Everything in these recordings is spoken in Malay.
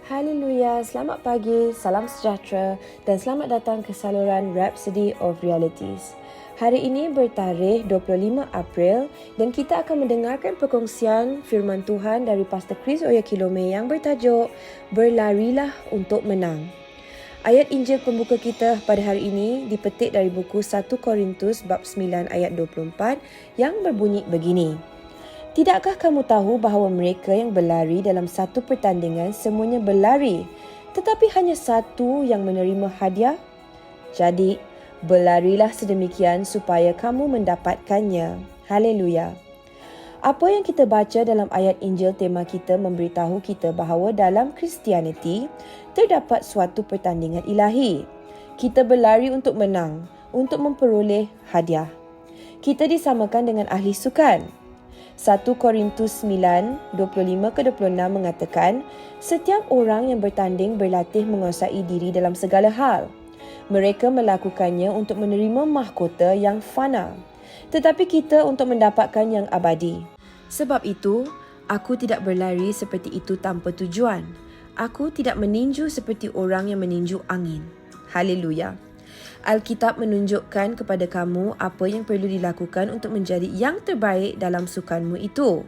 Haleluya, selamat pagi, salam sejahtera dan selamat datang ke saluran Rhapsody of Realities. Hari ini bertarikh 25 April dan kita akan mendengarkan perkongsian firman Tuhan dari Pastor Chris Oyakilome yang bertajuk Berlarilah untuk Menang. Ayat Injil pembuka kita pada hari ini dipetik dari buku 1 Korintus bab 9 ayat 24 yang berbunyi begini. Tidakkah kamu tahu bahawa mereka yang berlari dalam satu pertandingan semuanya berlari, tetapi hanya satu yang menerima hadiah? Jadi, berlarilah sedemikian supaya kamu mendapatkannya. Haleluya. Apa yang kita baca dalam ayat Injil tema kita memberitahu kita bahawa dalam Kristianiti terdapat suatu pertandingan ilahi. Kita berlari untuk menang, untuk memperoleh hadiah. Kita disamakan dengan ahli sukan. 1 Korintus 9, 25-26 mengatakan, setiap orang yang bertanding berlatih menguasai diri dalam segala hal. Mereka melakukannya untuk menerima mahkota yang fana, tetapi kita untuk mendapatkan yang abadi. Sebab itu, aku tidak berlari seperti itu tanpa tujuan. Aku tidak meninju seperti orang yang meninju angin. Haleluya. Alkitab menunjukkan kepada kamu apa yang perlu dilakukan untuk menjadi yang terbaik dalam sukanmu itu.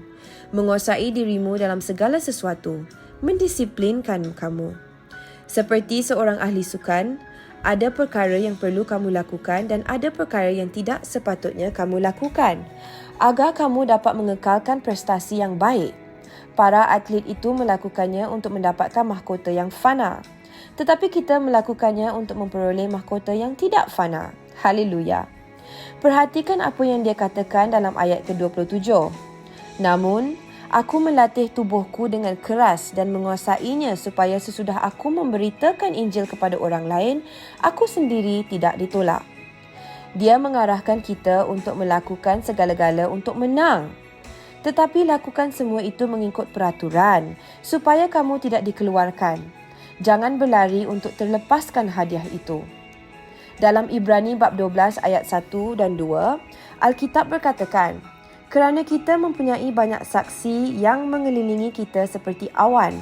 Menguasai dirimu dalam segala sesuatu. Mendisiplinkan kamu. Seperti seorang ahli sukan, ada perkara yang perlu kamu lakukan dan ada perkara yang tidak sepatutnya kamu lakukan, agar kamu dapat mengekalkan prestasi yang baik. Para atlet itu melakukannya untuk mendapatkan mahkota yang fana. Tetapi kita melakukannya untuk memperoleh mahkota yang tidak fana. Haleluya. Perhatikan apa yang dia katakan dalam ayat ke-27. Namun, aku melatih tubuhku dengan keras dan menguasainya supaya sesudah aku memberitakan Injil kepada orang lain, aku sendiri tidak ditolak. Dia mengarahkan kita untuk melakukan segala-gala untuk menang. Tetapi lakukan semua itu mengikut peraturan, supaya kamu tidak dikeluarkan. Jangan berlari untuk terlepaskan hadiah itu. Dalam Ibrani bab 12 ayat 1 dan 2, Alkitab berkatakan, kerana kita mempunyai banyak saksi yang mengelilingi kita seperti awan,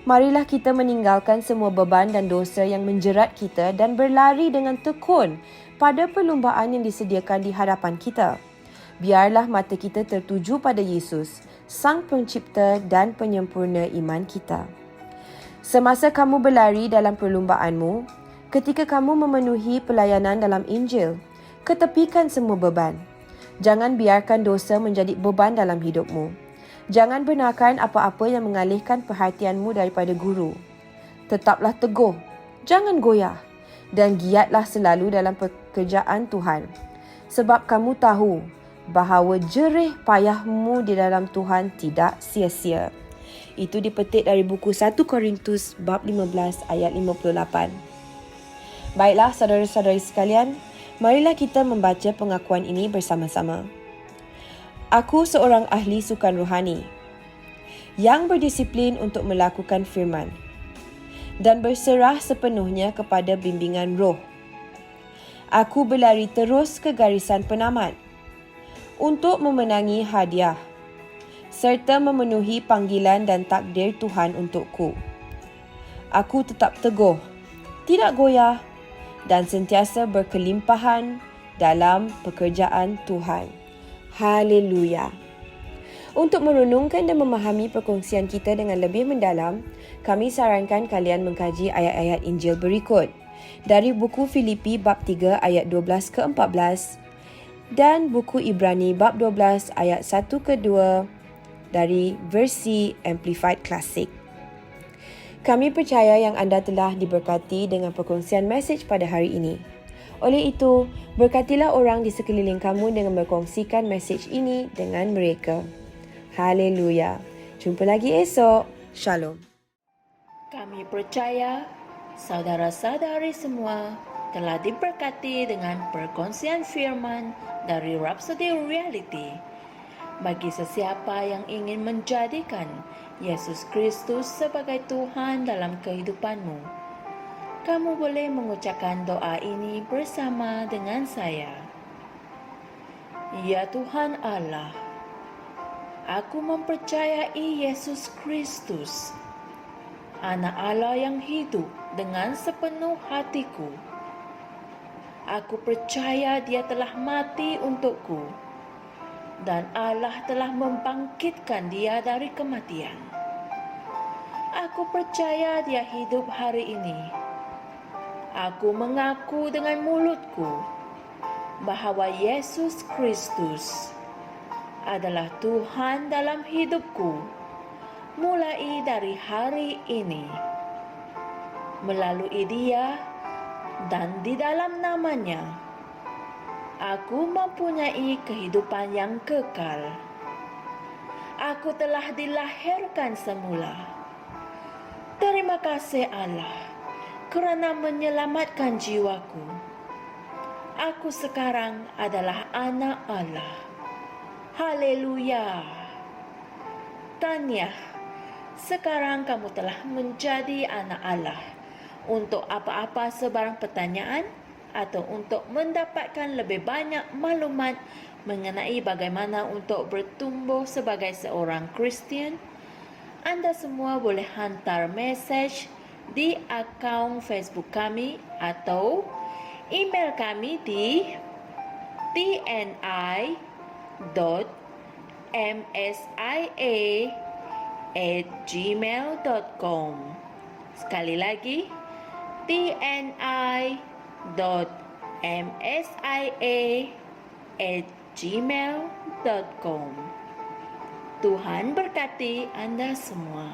marilah kita meninggalkan semua beban dan dosa yang menjerat kita dan berlari dengan tekun pada perlumbaan yang disediakan di hadapan kita. Biarlah mata kita tertuju pada Yesus, Sang Pencipta dan Penyempurna iman kita. Semasa kamu berlari dalam perlumbaanmu, ketika kamu memenuhi pelayanan dalam Injil, ketepikan semua beban. Jangan biarkan dosa menjadi beban dalam hidupmu. Jangan benarkan apa-apa yang mengalihkan perhatianmu daripada guru. Tetaplah teguh, jangan goyah, dan giatlah selalu dalam pekerjaan Tuhan. Sebab kamu tahu bahawa jerih payahmu di dalam Tuhan tidak sia-sia. Itu dipetik dari buku 1 Korintus bab 15 ayat 58. Baiklah saudara-saudari sekalian, marilah kita membaca pengakuan ini bersama-sama. Aku seorang ahli sukan rohani yang berdisiplin untuk melakukan firman dan berserah sepenuhnya kepada bimbingan roh. Aku berlari terus ke garisan penamat untuk memenangi hadiah serta memenuhi panggilan dan takdir Tuhan untukku. Aku tetap teguh, tidak goyah dan sentiasa berkelimpahan dalam pekerjaan Tuhan. Haleluya. Untuk merenungkan dan memahami perkongsian kita dengan lebih mendalam, kami sarankan kalian mengkaji ayat-ayat Injil berikut dari buku Filipi bab 3 ayat 12 ke 14 dan buku Ibrani bab 12 ayat 1 ke 2 dari versi Amplified Classic. Kami percaya yang anda telah diberkati dengan perkongsian mesej pada hari ini. Oleh itu, berkatilah orang di sekeliling kamu dengan berkongsikan mesej ini dengan mereka. Haleluya. Jumpa lagi esok. Shalom. Kami percaya saudara-saudari semua telah diberkati dengan perkongsian firman dari Rhapsody Reality. Bagi sesiapa yang ingin menjadikan Yesus Kristus sebagai Tuhan dalam kehidupanmu, kamu boleh mengucapkan doa ini bersama dengan saya. Ya Tuhan Allah, aku mempercayai Yesus Kristus Anak Allah yang hidup dengan sepenuh hatiku. Aku percaya Dia telah mati untukku dan Allah telah membangkitkan Dia dari kematian. Aku percaya Dia hidup hari ini. Aku mengaku dengan mulutku bahwa Yesus Kristus adalah Tuhan dalam hidupku mulai dari hari ini. Melalui Dia dan di dalam nama-Nya, aku mempunyai kehidupan yang kekal. Aku telah dilahirkan semula. Terima kasih Allah kerana menyelamatkan jiwaku. Aku sekarang adalah anak Allah. Haleluya. Tahniah, sekarang kamu telah menjadi anak Allah. Untuk apa-apa sebarang pertanyaan atau untuk mendapatkan lebih banyak maklumat mengenai bagaimana untuk bertumbuh sebagai seorang Kristian, anda semua boleh hantar mesej di akaun Facebook kami atau email kami di tni.msia@gmail.com. Sekali lagi, tni.msia@gmail.com. Tuhan berkati anda semua.